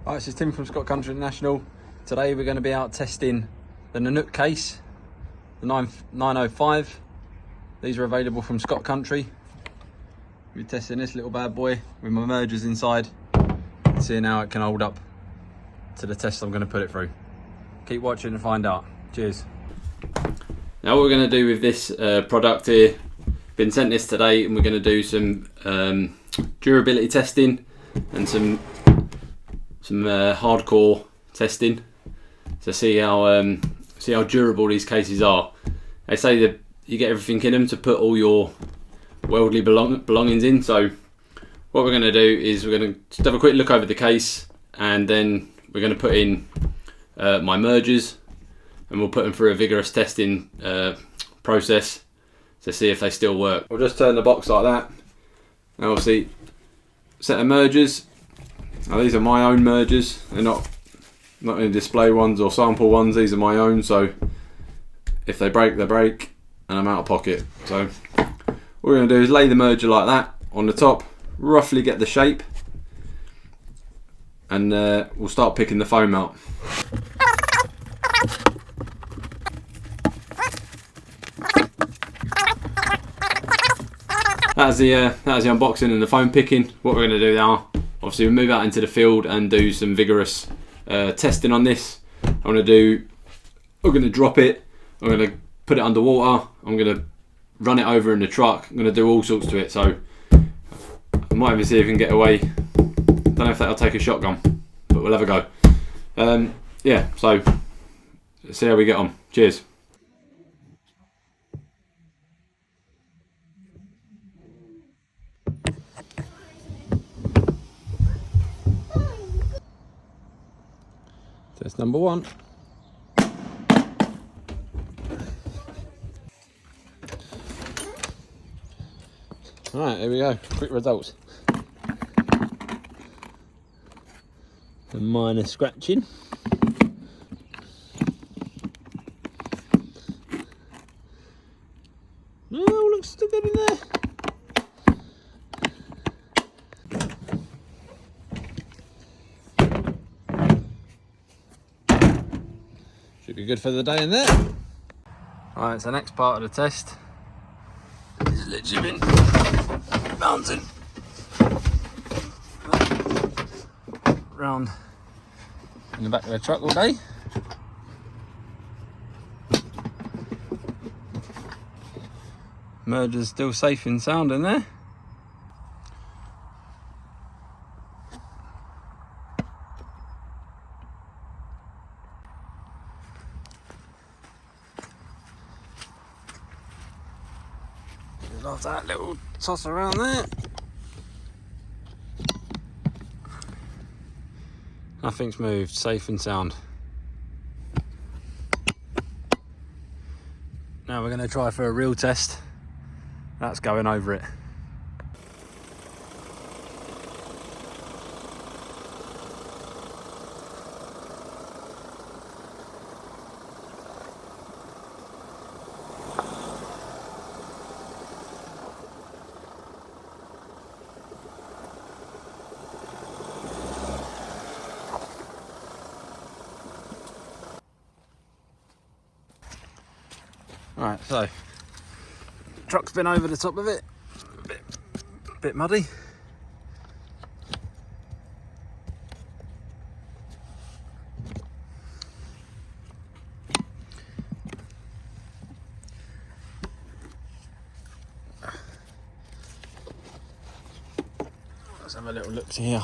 Hi, this is Tim from Scott Country International. Today we're going to be out testing the Nanook case, the 905. These are available from Scott Country. We're testing this little bad boy with my mergers inside and seeing how it can hold up to the test I'm going to put it through. Keep watching and find out. Cheers. Now what we're going to do with this product here, been sent this today, and we're going to do some durability testing and some hardcore testing to see how durable these cases are. They say that you get everything in them to put all your worldly belongings in. So what we're going to do is we're going to just have a quick look over the case, and then we're going to put in my mergers, and we'll put them through a vigorous testing process to see if they still work. We'll just turn the box like that. Now obviously, set of mergers. Now these are my own mergers. They're not any display ones or sample ones. These are my own. So if they break, they break, and I'm out of pocket. So what we're going to do is lay the merger like that on the top, roughly get the shape, and we'll start picking the foam out. That's the unboxing and the foam picking. What we're going to do now, obviously we move out into the field and do some vigorous testing on this. I'm going to drop it, I'm going to put it underwater, I'm going to run it over in the truck, I'm going to do all sorts to it. So I might even see if we can get away. Don't know if that'll take a shotgun, but we'll have a go. Yeah, so let's see how we get on. Cheers. Test number one. Alright, here we go. Quick results. A minor scratching. No, looks still good in there. Should be good for the day in there. Alright, so next part of the test is literally been bouncing round in the back of the truck all day. Merger's still safe and sound in there. Love that little toss around there. Nothing's moved, safe and sound. Now we're going to try for a real test. That's going over it. Alright, so truck's been over the top of it, a bit muddy. Let's have a little look here.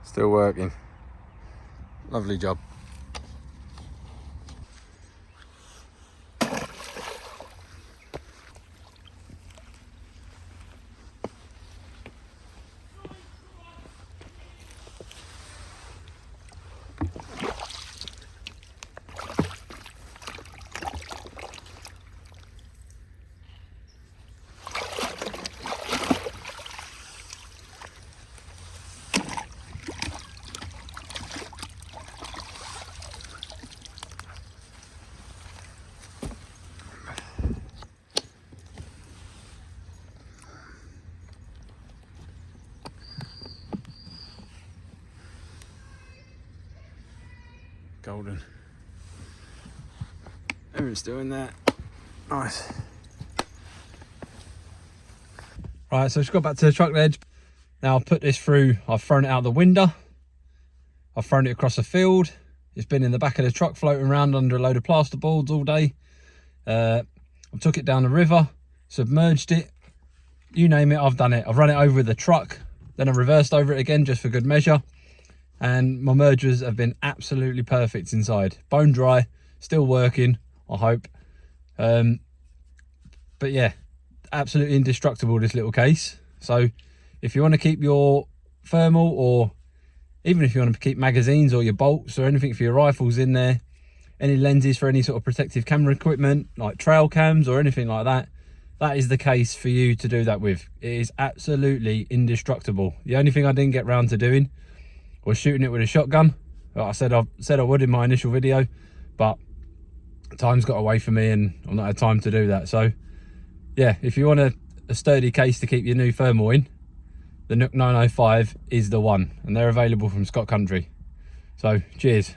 Still working. Lovely job. golden. Everyone's doing that. Nice. Right, so just got back to the truck ledge. Now I've put this through, I've thrown it out the window. I've thrown it across the field. It's been in the back of the truck floating around under a load of plasterboards all day. I took it down the river, submerged it, you name it, I've done it. I've run it over with the truck, then I reversed over it again just for good measure. And my mergers have been absolutely perfect inside. Bone dry, still working, I hope. But yeah, absolutely indestructible, this little case. So if you want to keep your thermal, or even if you want to keep magazines or your bolts or anything for your rifles in there, any lenses for any sort of protective camera equipment like trail cams or anything like that, that is the case for you to do that with. It is absolutely indestructible. The only thing I didn't get round to doing was shooting it with a shotgun. Like I said I would in my initial video, but time's got away from me and I've not had time to do that. So yeah, if you want a sturdy case to keep your new thermal in, the Nook 905 is the one, and they're available from Scott Country. So cheers.